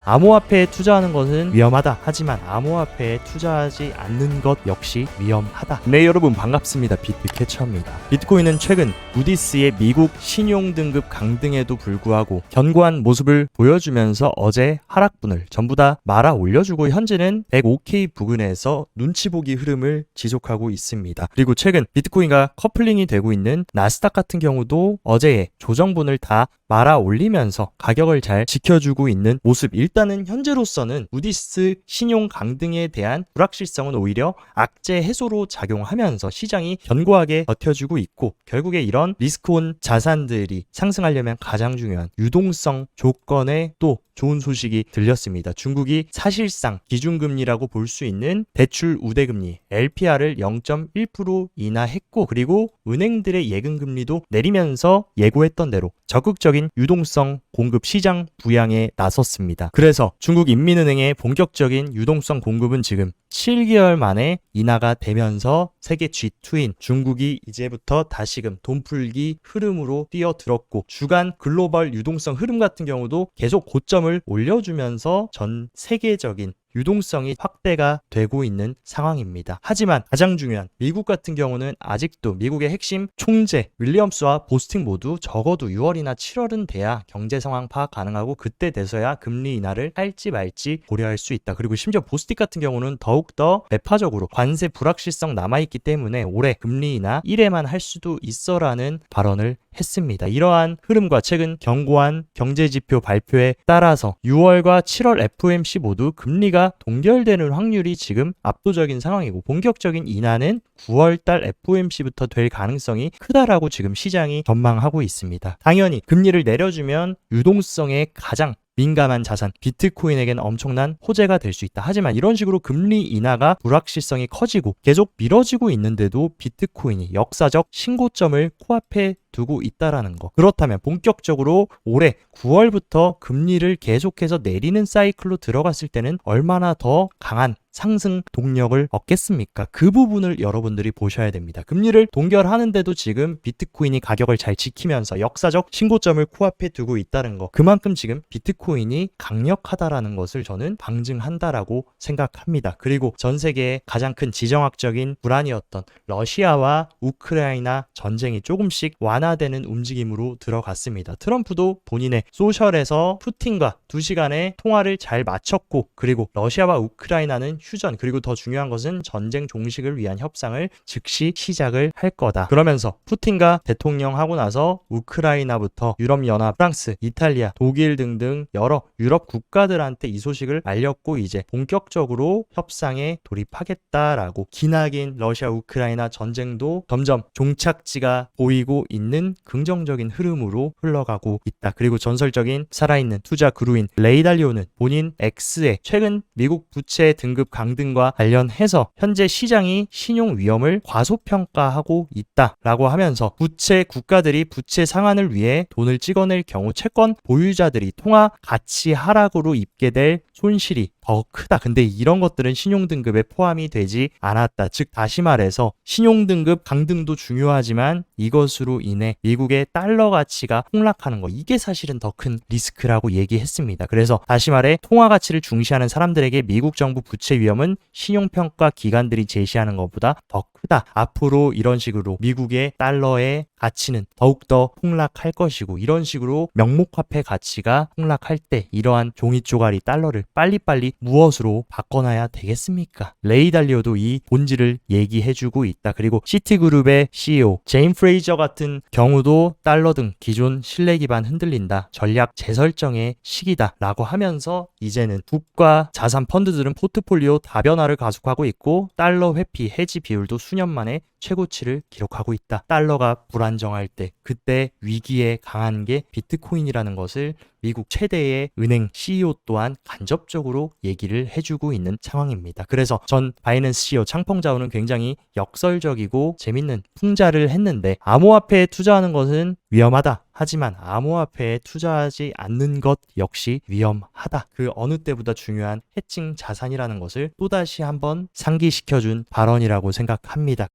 암호화폐에 투자하는 것은 위험하다. 하지만 암호화폐에 투자하지 않는 것 역시 위험하다. 네, 여러분 반갑습니다. 비트캐쳐입니다. 비트코인은 최근 무디스의 미국 신용등급 강등에도 불구하고 견고한 모습을 보여주면서 어제 하락분을 전부 다 말아 올려주고 현재는 105K 부근에서 눈치보기 흐름을 지속하고 있습니다. 그리고 최근 비트코인과 커플링이 되고 있는 나스닥 같은 경우도 어제의 조정분을 다 말아 올리면서 가격을 잘 지켜주고 있는 모습. 일단은 현재로서는 무디스 신용 강등에 대한 불확실성은 오히려 악재 해소로 작용하면서 시장이 견고하게 버텨주고 있고, 결국에 이런 리스크온 자산들이 상승하려면 가장 중요한 유동성 조건에 또 좋은 소식이 들렸습니다. 중국이 사실상 기준금리라고 볼 수 있는 대출 우대금리 LPR을 0.1% 인하했고, 그리고 은행들의 예금금리도 내리면서 예고했던 대로 적극적인 유동성 공급 시장 부양에 나섰습니다. 그래서 중국인민은행의 본격적인 유동성 공급은 지금 7개월 만에 인하가 되면서 세계 G2인 중국이 이제부터 다시금 돈풀기 흐름으로 뛰어들었고, 주간 글로벌 유동성 흐름 같은 경우도 계속 고점을 올려주면서 전 세계적인 유동성이 확대가 되고 있는 상황입니다. 하지만 가장 중요한 미국 같은 경우는 아직도 미국의 핵심 총재 윌리엄스와 보스틱 모두 적어도 6월이나 7월은 돼야 경제 상황 파악 가능하고, 그때 돼서야 금리 인하를 할지 말지 고려할 수 있다. 그리고 심지어 보스틱 같은 경우는 더욱더 매파적으로 관세 불확실성 남아있기 때문에 올해 금리 인하 1회만 할 수도 있어라는 발언을 했습니다. 이러한 흐름과 최근 견고한 경제지표 발표에 따라서 6월과 7월 FOMC 모두 금리가 동결되는 확률이 지금 압도적인 상황이고, 본격적인 인하는 9월달 FOMC부터 될 가능성이 크다라고 지금 시장이 전망하고 있습니다. 당연히 금리를 내려주면 유동성에 가장 민감한 자산 비트코인에겐 엄청난 호재가 될 수 있다. 하지만 이런 식으로 금리 인하가 불확실성이 커지고 계속 미뤄지고 있는데도 비트코인이 역사적 신고점을 코앞에 두고 있다라는 거. 그렇다면 본격적으로 올해 9월부터 금리를 계속해서 내리는 사이클로 들어갔을 때는 얼마나 더 강한 상승 동력을 얻겠습니까? 그 부분을 여러분들이 보셔야 됩니다. 금리를 동결하는데도 지금 비트코인이 가격을 잘 지키면서 역사적 신고점을 코앞에 두고 있다는 거. 그만큼 지금 비트코인이 강력하다라는 것을 저는 방증한다라고 생각합니다. 그리고 전 세계의 가장 큰 지정학적인 불안이었던 러시아와 우크라이나 전쟁이 조금씩 완화되는 움직임으로 들어갔습니다. 트럼프도 본인의 소셜에서 푸틴과 2시간의 통화를 잘 마쳤고, 그리고 러시아와 우크라이나는 휴전, 그리고 더 중요한 것은 전쟁 종식을 위한 협상을 즉시 시작을 할 거다. 그러면서 푸틴과 대통령 하고 나서 우크라이나부터 유럽연합, 프랑스, 이탈리아, 독일 등등 여러 유럽 국가들한테 이 소식을 알렸고, 이제 본격적으로 협상에 돌입하겠다라고. 기나긴 러시아 우크라이나 전쟁도 점점 종착지가 보이고 있는 긍정적인 흐름으로 흘러가고 있다. 그리고 전설적인 살아있는 투자 그루인 레이 달리오는 본인 X에 최근 미국 부채 등급 강등과 관련해서 현재 시장이 신용 위험을 과소평가하고 있다라고 하면서 부채 국가들이 부채 상환을 위해 돈을 찍어낼 경우 채권 보유자들이 통화 가치 하락으로 입게 될 손실이 더 크다. 근데 이런 것들은 신용등급에 포함이 되지 않았다. 즉 다시 말해서 신용등급 강등도 중요하지만 이것으로 인해 미국의 달러 가치가 폭락하는 거, 이게 사실은 더 큰 리스크라고 얘기했습니다. 그래서 다시 말해 통화 가치를 중시하는 사람들에게 미국 정부 부채 위험은 신용평가 기관들이 제시하는 것보다 더 크다. 앞으로 이런 식으로 미국의 달러의 가치는 더욱더 폭락할 것이고, 이런 식으로 명목화폐 가치가 폭락할 때 이러한 종이 쪼가리 달러를 빨리빨리 무엇으로 바꿔놔야 되겠습니까? 레이 달리오도 이 본질을 얘기해주고 있다. 그리고 시티그룹의 CEO 제임 프레이저 같은 경우도 달러 등 기존 신뢰 기반 흔들린다. 전략 재설정의 시기다 라고 하면서 이제는 국가 자산 펀드들은 포트폴리오 다변화를 가속하고 있고, 달러 회피 해지 비율도 수년 만에 최고치를 기록하고 있다. 달러가 불안정할 때 그때 위기에 강한 게 비트코인이라는 것을 미국 최대의 은행 CEO 또한 간접적으로 얘기를 해주고 있는 상황입니다. 그래서 전 바이낸스 CEO 창펑 자오는 굉장히 역설적이고 재밌는 풍자를 했는데, 암호화폐에 투자하는 것은 위험하다. 하지만 암호화폐에 투자하지 않는 것 역시 위험하다. 그 어느 때보다 중요한 해칭 자산이라는 것을 또다시 한번 상기시켜준 발언이라고 생각합니다.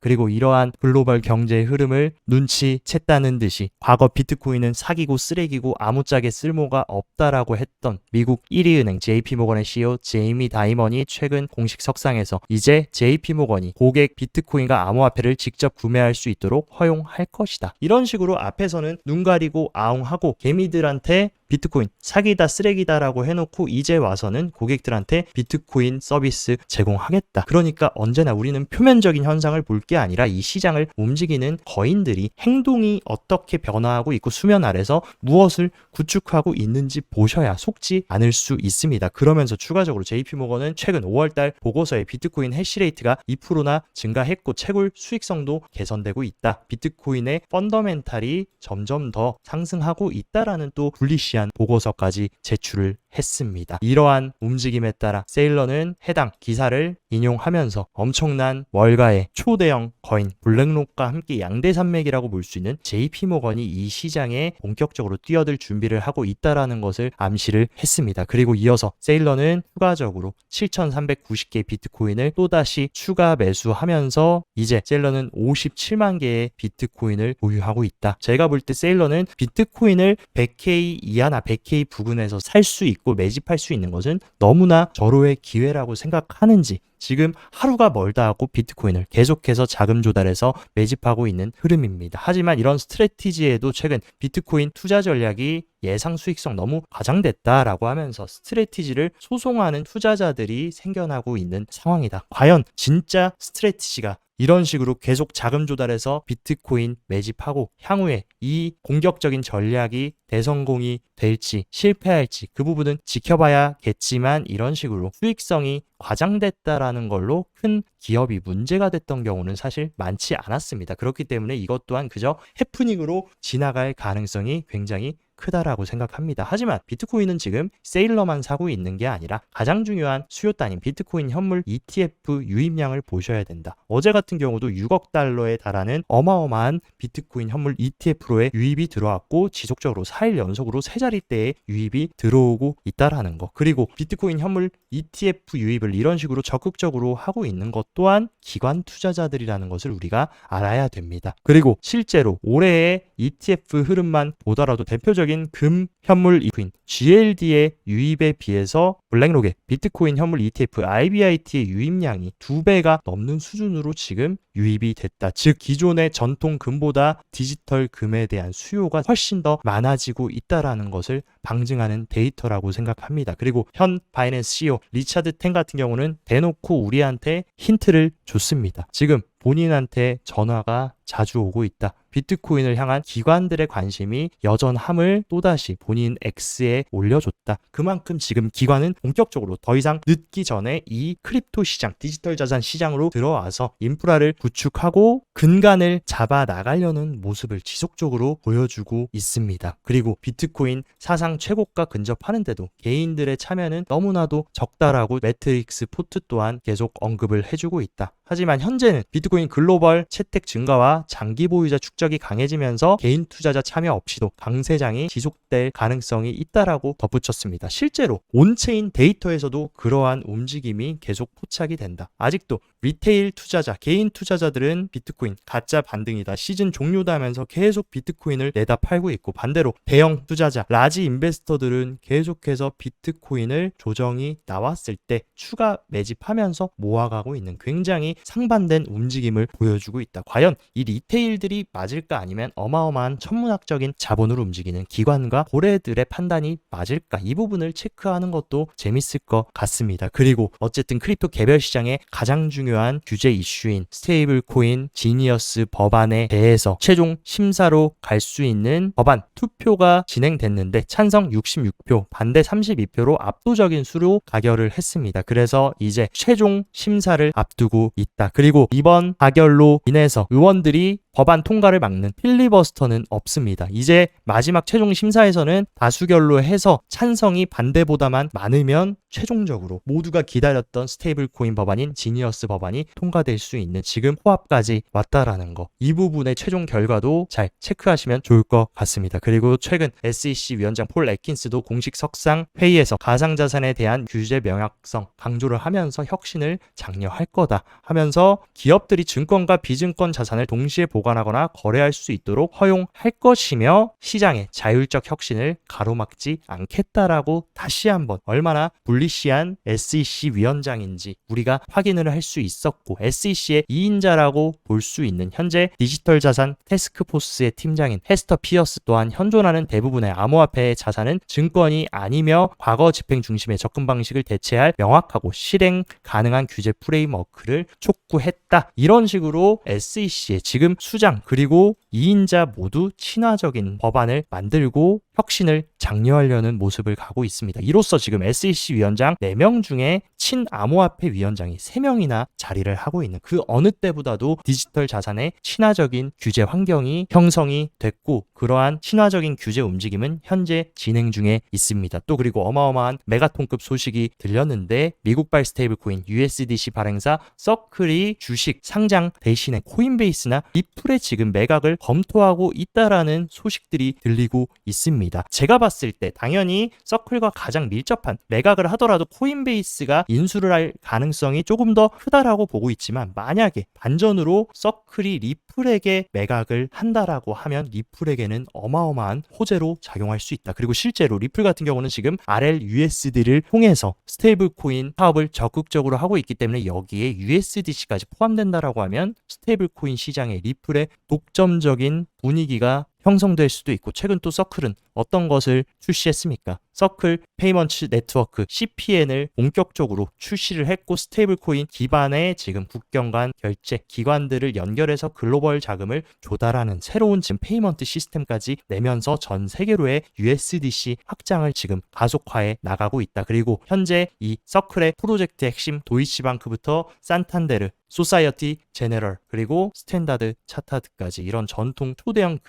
그리고 이러한 글로벌 경제의 흐름을 눈치챘다는 듯이 과거 비트코인은 사기고 쓰레기고 아무짝에 쓸모가 없다라고 했던 미국 1위 은행 JP모건의 CEO 제이미 다이먼이 최근 공식 석상에서 이제 JP모건이 고객 비트코인과 암호화폐를 직접 구매할 수 있도록 허용할 것이다. 이런 식으로 앞에서는 눈 가리고 아웅하고 개미들한테 비트코인 사기다 쓰레기다라고 해놓고 이제 와서는 고객들한테 비트코인 서비스 제공하겠다. 그러니까 언제나 우리는 표면적인 현상을 볼 게 아니라 이 시장을 움직이는 거인들이 행동이 어떻게 변화하고 있고 수면 아래서 무엇을 구축하고 있는지 보셔야 속지 않을 수 있습니다. 그러면서 추가적으로 JP모건은 최근 5월달 보고서에 비트코인 해시레이트가 2%나 증가했고 채굴 수익성도 개선되고 있다. 비트코인의 펀더멘탈이 점점 더 상승하고 있다라는 또 불리시한 보고서까지 제출을 했습니다. 이러한 움직임에 따라 세일러는 해당 기사를 인용하면서 엄청난 월가의 초대형 거인 블랙록과 함께 양대산맥이라고 볼 수 있는 JP모건이 이 시장에 본격적으로 뛰어들 준비를 하고 있다라는 것을 암시를 했습니다. 그리고 이어서 세일러는 추가적으로 7,390개의 비트코인을 또다시 추가 매수하면서 이제 세일러는 57만 개의 비트코인을 보유하고 있다. 제가 볼 때 세일러는 비트코인을 100K 이하나 100K 부근에서 살 수 있고 매집할 수 있는 것은 너무나 절호의 기회라고 생각하는지 지금 하루가 멀다 하고 비트코인을 계속해서 자금 조달해서 매집하고 있는 흐름입니다. 하지만 이런 스트래티지에도 최근 비트코인 투자 전략이 예상 수익성 너무 과장됐다라고 하면서 스트래티지를 소송하는 투자자들이 생겨나고 있는 상황이다. 과연 진짜 스트래티지가 이런 식으로 계속 자금 조달해서 비트코인 매집하고 향후에 이 공격적인 전략이 대성공이 될지 실패할지 그 부분은 지켜봐야겠지만 이런 식으로 수익성이 과장됐다라는 걸로 큰 기업이 문제가 됐던 경우는 사실 많지 않았습니다. 그렇기 때문에 이것 또한 그저 해프닝으로 지나갈 가능성이 굉장히 크다라고 생각합니다. 하지만 비트코인은 지금 세일러만 사고 있는 게 아니라 가장 중요한 수요 단인 비트코인 현물 ETF 유입량을 보셔야 된다. 어제 같은 경우도 6억 달러에 달하는 어마어마한 비트코인 현물 ETF로의 유입이 들어왔고 지속적으로 4일 연속으로 세 자릿대의 유입이 들어오고 있다라는 거. 그리고 비트코인 현물 ETF 유입을 이런 식으로 적극적으로 하고 있는 것 또한 기관 투자자들이라는 것을 우리가 알아야 됩니다. 그리고 실제로 올해의 ETF 흐름만 보더라도 대표적인 금 현물 ETF GLD의 유입에 비해서 블랙록의 비트코인 현물 ETF IBIT의 유입량이 2배가 넘는 수준으로 지금 유입이 됐다. 즉 기존의 전통 금보다 디지털 금에 대한 수요가 훨씬 더 많아지고 있다라는 것을 방증하는 데이터라고 생각합니다. 그리고 현 바이낸스 CEO 리차드 텐 같은 경우는 대놓고 우리한테 힌트를 줬습니다. 지금 본인한테 전화가 자주 오고 있다. 비트코인을 향한 기관들의 관심이 여전함을 또다시 본인 X에 올려줬다. 그만큼 지금 기관은 본격적으로 더 이상 늦기 전에 이 크립토 시장, 디지털 자산 시장으로 들어와서 인프라를 구축하고 근간을 잡아 나가려는 모습을 지속적으로 보여주고 있습니다. 그리고 비트코인 사상 최고가 근접하는데도 개인들의 참여는 너무나도 적다라고 매트릭스 포트 또한 계속 언급을 해주고 있다. 하지만 현재는 비트코인 글로벌 채택 증가와 장기 보유자 축적이 강해지면서 개인 투자자 참여 없이도 강세장이 지속될 가능성이 있다라고 덧붙였습니다. 실제로 온체인 데이터에서도 그러한 움직임이 계속 포착이 된다. 아직도 리테일 투자자, 개인 투자자들은 비트코인 가짜 반등이다, 시즌 종료다 하면서 계속 비트코인을 내다 팔고 있고, 반대로 대형 투자자, 라지 인베스터들은 계속해서 비트코인을 조정이 나왔을 때 추가 매집하면서 모아가고 있는 굉장히 상반된 움직임을 보여주고 있다. 과연 이 리테일들이 맞을까, 아니면 어마어마한 천문학적인 자본으로 움직이는 기관과 고래들의 판단이 맞을까, 이 부분을 체크하는 것도 재밌을 것 같습니다. 그리고 어쨌든 크립토 개별 시장의 가장 중요한 규제 이슈인 스테이블 코인 지니어스 법안에 대해서 최종 심사로 갈 수 있는 법안 투표가 진행됐는데 찬성 66표, 반대 32표로 압도적인 수로 가결을 했습니다. 그래서 이제 최종 심사를 앞두고 있다. 그리고 이번 가결로 인해서 의원들이 법안 통과를 막는 필리버스터는 없습니다. 이제 마지막 최종 심사에서는 다수결로 해서 찬성이 반대보다만 많으면 최종적으로 모두가 기다렸던 스테이블 코인 법안인 지니어스 법안이 통과될 수 있는 지금 호합까지 왔다라는 거. 이 부분의 최종 결과도 잘 체크하시면 좋을 것 같습니다. 그리고 최근 SEC 위원장 폴 애킨스도 공식 석상 회의에서 가상자산에 대한 규제 명확성 강조를 하면서 혁신을 장려할 거다 하면서 기업들이 증권과 비증권 자산을 동시에 보관하거나 거래할 수 있도록 허용할 것이며 시장의 자율적 혁신을 가로막지 않겠다라고 다시 한번 얼마나 불리시한 SEC 위원장인지 우리가 확인을 할 수 있었고 SEC의 2인자라고 볼 수 있는 현재 디지털 자산 태스크포스의 팀장인 헤스터 피어스 또한 현존하는 대부분의 암호화폐의 자산은 증권이 아니며 과거 집행 중심의 접근 방식을 대체할 명확하고 실행 가능한 규제 프레임워크를 촉구했다. 이런 식으로 SEC의 지금 수장 그리고 2인자 모두 친화적인 법안을 만들고 혁신을 장려하려는 모습을 가고 있습니다. 이로써 지금 SEC 위원장 4명 중에 친암호화폐 위원장이 3명이나 자리를 하고 있는 그 어느 때보다도 디지털 자산의 친화적인 규제 환경이 형성이 됐고 그러한 친화적인 규제 움직임은 현재 진행 중에 있습니다. 또 그리고 어마어마한 메가톤급 소식이 들렸는데 미국발 스테이블 코인 USDC 발행사 서클이 주식 상장 대신에 코인베이스나 리플에 지금 매각을 검토하고 있다라는 소식들이 들리고 있습니다. 제가 봤을 때 당연히 서클과 가장 밀접한 매각을 하더라도 코인베이스가 인수를 할 가능성이 조금 더 크다라고 보고 있지만 만약에 반전으로 서클이 리플에게 매각을 한다라고 하면 리플에게는 어마어마한 호재로 작용할 수 있다. 그리고 실제로 리플 같은 경우는 지금 RLUSD를 통해서 스테이블 코인 사업을 적극적으로 하고 있기 때문에 여기에 USDC까지 포함된다라고 하면 스테이블 코인 시장의 리플의 독점적인 분위기가 형성될 수도 있고 최근 또 서클은 어떤 것을 출시했습니까? 서클 페이먼트 네트워크 CPN을 본격적으로 출시를 했고 스테이블 코인 기반의 지금 국경 간 결제 기관들을 연결해서 글로벌 자금을 조달하는 새로운 지금 페이먼트 시스템까지 내면서 전 세계로의 USDC 확장을 지금 가속화해 나가고 있다. 그리고 현재 이 서클의 프로젝트 핵심 도이치방크부터 산탄데르 소사이어티 제네럴 그리고 스탠다드 차타드까지 이런 전통 초대형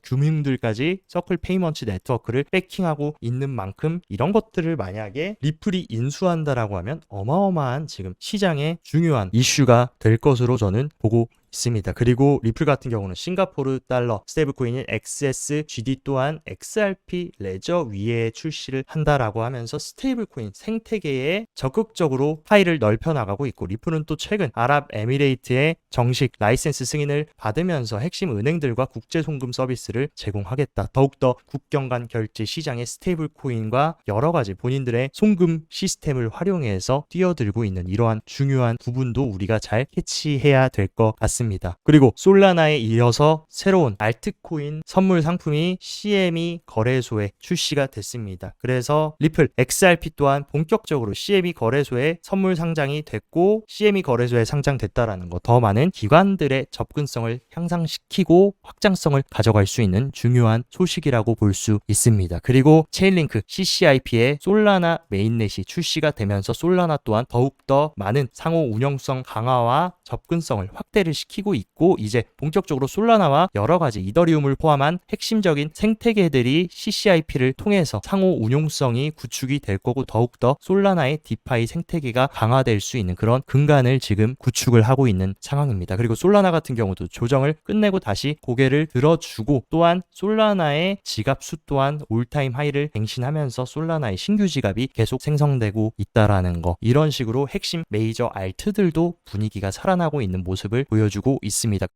금융들까지 서클 페이먼트 네트워크를 백킹하고 있는 만큼 이런 것들을 만약에 리플이 인수한다라고 하면 어마어마한 지금 시장의 중요한 이슈가 될 것으로 저는 보고 있습니다. 그리고 리플 같은 경우는 싱가포르 달러 스테이블 코인인 XSGD 또한 XRP 레저 위에 출시를 한다라고 하면서 스테이블 코인 생태계에 적극적으로 파일을 넓혀 나가고 있고 리플은 또 최근 아랍에미레이트의 정식 라이센스 승인을 받으면서 핵심 은행들과 국제 송금 서비스를 제공하겠다. 더욱더 국경 간 결제 시장의 스테이블 코인과 여러 가지 본인들의 송금 시스템을 활용해서 뛰어들고 있는 이러한 중요한 부분도 우리가 잘 캐치해야 될 것 같습니다. 그리고 솔라나에 이어서 새로운 알트코인 선물 상품이 CME 거래소에 출시가 됐습니다. 그래서 리플 XRP 또한 본격적으로 CME 거래소에 선물 상장이 됐고 CME 거래소에 상장됐다라는 거 더 많은 기관들의 접근성을 향상시키고 확장성을 가져갈 수 있는 중요한 소식이라고 볼 수 있습니다. 그리고 체인링크 CCIP의 솔라나 메인넷이 출시가 되면서 솔라나 또한 더욱더 많은 상호 운영성 강화와 접근성을 확대를 시키고 있고 이제 본격적으로 솔라나와 여러 가지 이더리움을 포함한 핵심적인 생태계들이 CCIP를 통해서 상호 운용성이 구축이 될 거고 더욱더 솔라나의 디파이 생태계가 강화될 수 있는 그런 근간을 지금 구축을 하고 있는 상황입니다. 그리고 솔라나 같은 경우도 조정을 끝내고 다시 고개를 들어주고 또한 솔라나의 지갑 수 또한 올타임 하이를 갱신하면서 솔라나의 신규 지갑이 계속 생성되고 있다라는 거 이런 식으로 핵심 메이저 알트들도 분위기가 살아나고 있는 모습을 보여주고 있습니다.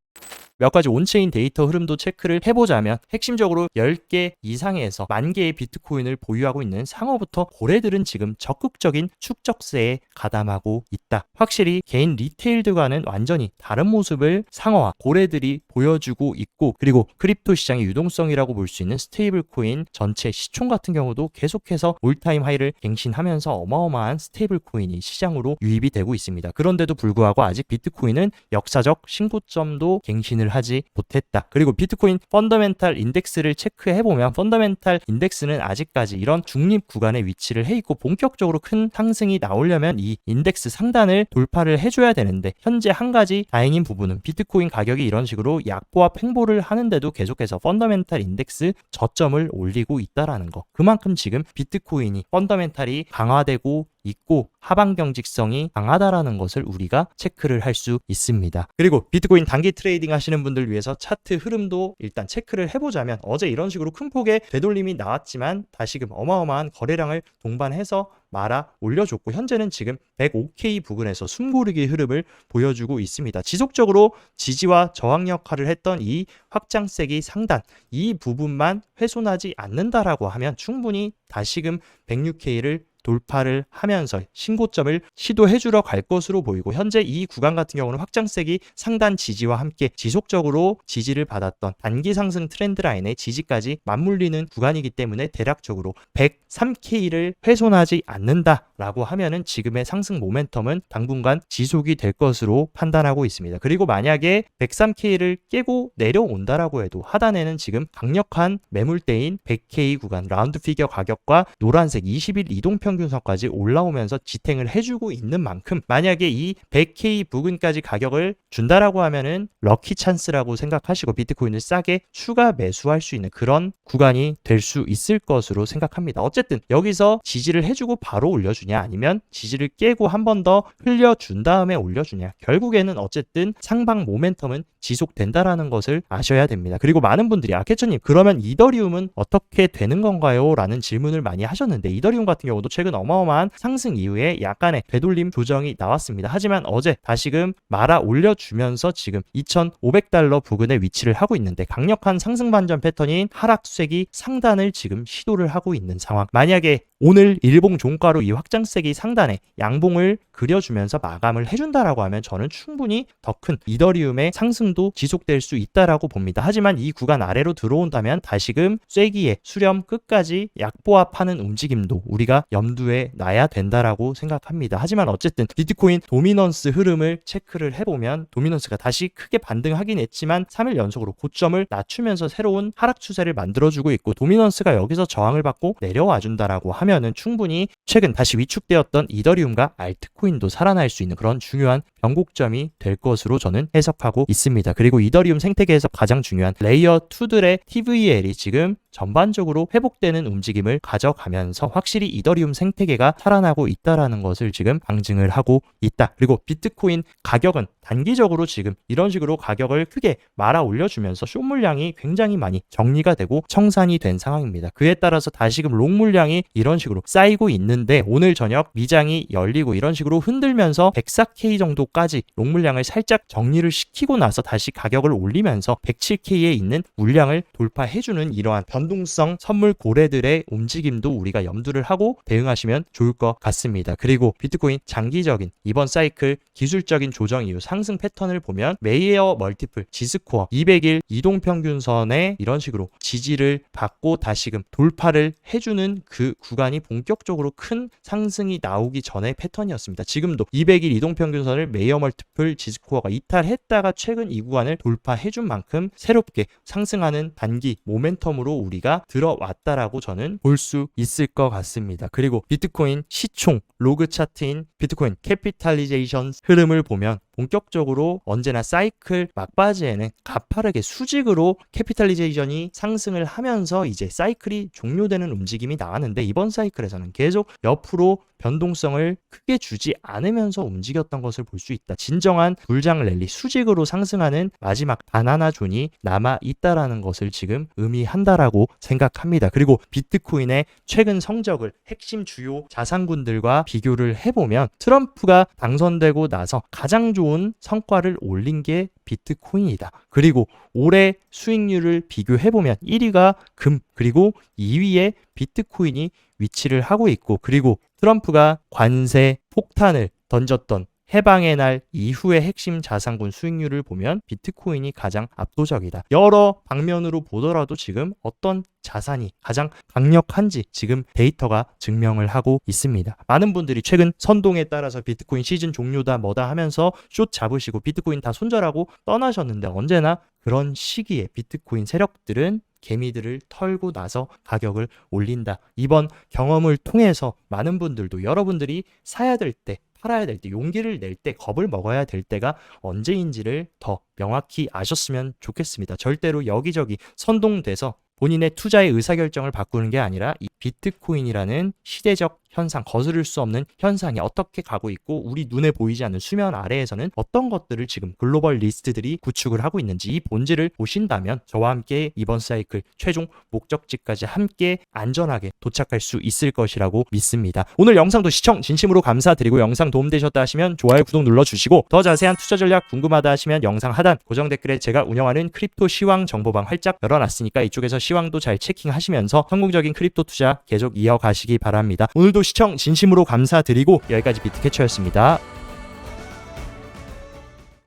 몇 가지 온체인 데이터 흐름도 체크를 해보자면 핵심적으로 10개 이상에서 10,000개의 비트코인을 보유하고 있는 상어부터 고래들은 지금 적극적인 축적세에 가담하고 있다. 확실히 개인 리테일들과는 완전히 다른 모습을 상어와 고래들이 보여주고 있고 그리고 크립토 시장의 유동성이라고 볼 수 있는 스테이블 코인 전체 시총 같은 경우도 계속해서 올타임 하이를 갱신하면서 어마어마한 스테이블 코인이 시장으로 유입이 되고 있습니다. 그런데도 불구하고 아직 비트코인은 역사적 신고점도 갱신을 하지 못했다. 그리고 비트코인 펀더멘탈 인덱스를 체크해보면 펀더멘탈 인덱스는 아직까지 이런 중립 구간에 위치를 해 있고 본격적으로 큰 상승이 나오려면 이 인덱스 상단을 돌파를 해줘야 되는데 현재 한 가지 다행인 부분은 비트코인 가격이 이런 식으로 약보합 횡보를 하는데도 계속해서 펀더멘탈 인덱스 저점을 올리고 있다라는 거. 그만큼 지금 비트코인이 펀더멘탈이 강화되고 있고 하방 경직성이 강하다라는 것을 우리가 체크를 할 수 있습니다. 그리고 비트코인 단기 트레이딩 하시는 분들 위해서 차트 흐름도 일단 체크를 해보자면 어제 이런 식으로 큰 폭의 되돌림이 나왔지만 다시금 어마어마한 거래량을 동반해서 말아 올려줬고 현재는 지금 105K 부근에서 숨고르기 흐름을 보여주고 있습니다. 지속적으로 지지와 저항 역할을 했던 이 확장세기 상단 이 부분만 훼손하지 않는다라고 하면 충분히 다시금 106K를 돌파를 하면서 신고점을 시도해주러 갈 것으로 보이고 현재 이 구간 같은 경우는 확장세기 상단 지지와 함께 지속적으로 지지를 받았던 단기 상승 트렌드 라인의 지지까지 맞물리는 구간이기 때문에 대략적으로 103K를 훼손하지 않는다라고 하면은 지금의 상승 모멘텀은 당분간 지속이 될 것으로 판단하고 있습니다. 그리고 만약에 103K를 깨고 내려온다라고 해도 하단에는 지금 강력한 매물대인 100K 구간 라운드 피겨 가격과 노란색 20일 이동평균선까지 올라오면서 지탱을 해주고 있는 만큼 만약에 이 100K 부근까지 가격을 준다라고 하면은 럭키 찬스라고 생각하시고 비트코인을 싸게 추가 매수할 수 있는 그런 구간이 될 수 있을 것으로 생각합니다. 어쨌든 여기서 지지를 해주고 바로 올려주냐 아니면 지지를 깨고 한 번 더 흘려준 다음에 올려주냐 결국에는 어쨌든 상방 모멘텀은 지속된다라는 것을 아셔야 됩니다. 그리고 많은 분들이 캐처님 그러면 이더리움은 어떻게 되는 건가요? 라는 질문을 많이 하셨는데 이더리움 같은 경우도 최근 어마어마한 상승 이후에 약간의 되돌림 조정이 나왔습니다. 하지만 어제 다시금 말아 올려주면서 지금 2,500달러 부근에 위치를 하고 있는데 강력한 상승 반전 패턴인 하락세기 상단을 지금 시도를 하고 있는 상황. 만약에 오늘 일봉 종가로 이 확장세기 상단에 양봉을 그려주면서 마감을 해준다라고 하면 저는 충분히 더 큰 이더리움의 상승도 지속될 수 있다라고 봅니다. 하지만 이 구간 아래로 들어온다면 다시금 쐐기에 수렴 끝까지 약보합하는 움직임도 우리가 염두에 놔야 된다라고 생각합니다. 하지만 어쨌든 비트코인 도미넌스 흐름을 체크를 해보면 도미넌스가 다시 크게 반등하긴 했지만 3일 연속으로 고점을 낮추면서 새로운 하락 추세를 만들어주고 있고 도미넌스가 여기서 저항을 받고 내려와준다라고 하면은 충분히 최근 다시 위축되었던 이더리움과 알트코인도 살아날 수 있는 그런 중요한 변곡점이 될 것으로 저는 해석하고 있습니다. 그리고 이더리움 생태계에서 가장 중요한 레이어 2들의 TVL이 지금 전반적으로 회복되는 움직임을 가져가면서 확실히 이더리움 생태계가 살아나고 있다라는 것을 지금 방증을 하고 있다. 그리고 비트코인 가격은 단기적으로 지금 이런 식으로 가격을 크게 말아 올려주면서 숏 물량이 굉장히 많이 정리가 되고 청산이 된 상황입니다. 그에 따라서 다시금 롱 물량이 이런 식으로 쌓이고 있는데 오늘 저녁 미장이 열리고 이런 식으로 흔들면서 104K 정도까지 롱 물량을 살짝 정리를 시키고 나서 다시 가격을 올리면서 107K에 있는 물량을 돌파해주는 이러한 변동성 선물 고래들의 움직임도 우리가 염두를 하고 대응하시면 좋을 것 같습니다. 그리고 비트코인 장기적인 이번 사이클 기술적인 조정 이후 상승 패턴을 보면 메이어 멀티플 지스코어 200일 이동평균선에 이런 식으로 지지를 받고 다시금 돌파를 해주는 그 구간이 본격적으로 큰 상승이 나오기 전의 패턴이었습니다. 지금도 200일 이동평균선을 메이어 멀티플 지스코어가 이탈했다가 최근 이 구간을 돌파해준 만큼 새롭게 상승하는 단기 모멘텀으로 우리가 들어왔다라고 저는 볼 수 있을 것 같습니다. 그리고 비트코인 시총 로그 차트인 비트코인 캐피탈리제이션 흐름을 보면 본격적으로 언제나 사이클 막바지에는 가파르게 수직으로 캐피탈리제이션이 상승을 하면서 이제 사이클이 종료되는 움직임이 나왔는데 이번 사이클에서는 계속 옆으로 변동성을 크게 주지 않으면서 움직였던 것을 볼 수 있다. 진정한 불장 랠리 수직으로 상승하는 마지막 바나나 존이 남아 있다라는 것을 지금 의미한다라고 생각합니다. 그리고 비트코인의 최근 성적을 핵심 주요 자산군들과 비교를 해보면 트럼프가 당선되고 나서 가장 좋은 성과를 올린 게 비트코인이다. 그리고 올해 수익률을 비교해보면 1위가 금 그리고 2위에 비트코인이 위치를 하고 있고 그리고 트럼프가 관세 폭탄을 던졌던 해방의 날 이후의 핵심 자산군 수익률을 보면 비트코인이 가장 압도적이다. 여러 방면으로 보더라도 지금 어떤 자산이 가장 강력한지 지금 데이터가 증명을 하고 있습니다. 많은 분들이 최근 선동에 따라서 비트코인 시즌 종료다 뭐다 하면서 숏 잡으시고 비트코인 다 손절하고 떠나셨는데, 언제나 그런 시기에 비트코인 세력들은 개미들을 털고 나서 가격을 올린다. 이번 경험을 통해서 많은 분들도 여러분들이 사야 될 때, 팔아야 될 때, 용기를 낼 때, 겁을 먹어야 될 때가 언제인지를 더 명확히 아셨으면 좋겠습니다. 절대로 여기저기 선동돼서 본인의 투자의 의사결정을 바꾸는 게 아니라 이 비트코인이라는 시대적 현상, 거스를 수 없는 현상이 어떻게 가고 있고 우리 눈에 보이지 않는 수면 아래에서는 어떤 것들을 지금 글로벌 리스트들이 구축을 하고 있는지 이 본질을 보신다면 저와 함께 이번 사이클 최종 목적지까지 함께 안전하게 도착할 수 있을 것이라고 믿습니다. 오늘 영상도 시청 진심으로 감사드리고, 영상 도움되셨다 하시면 좋아요, 구독 눌러주시고, 더 자세한 투자 전략 궁금하다 하시면 영상 하단 고정 댓글에 제가 운영하는 크립토 시황 정보방 활짝 열어놨으니까 이쪽에서 시황도 잘 체킹하시면서 성공적인 크립토 투자 계속 이어가시기 바랍니다. 오늘도 시청 진심으로 감사드리고, 여기까지 비트캐쳐였습니다.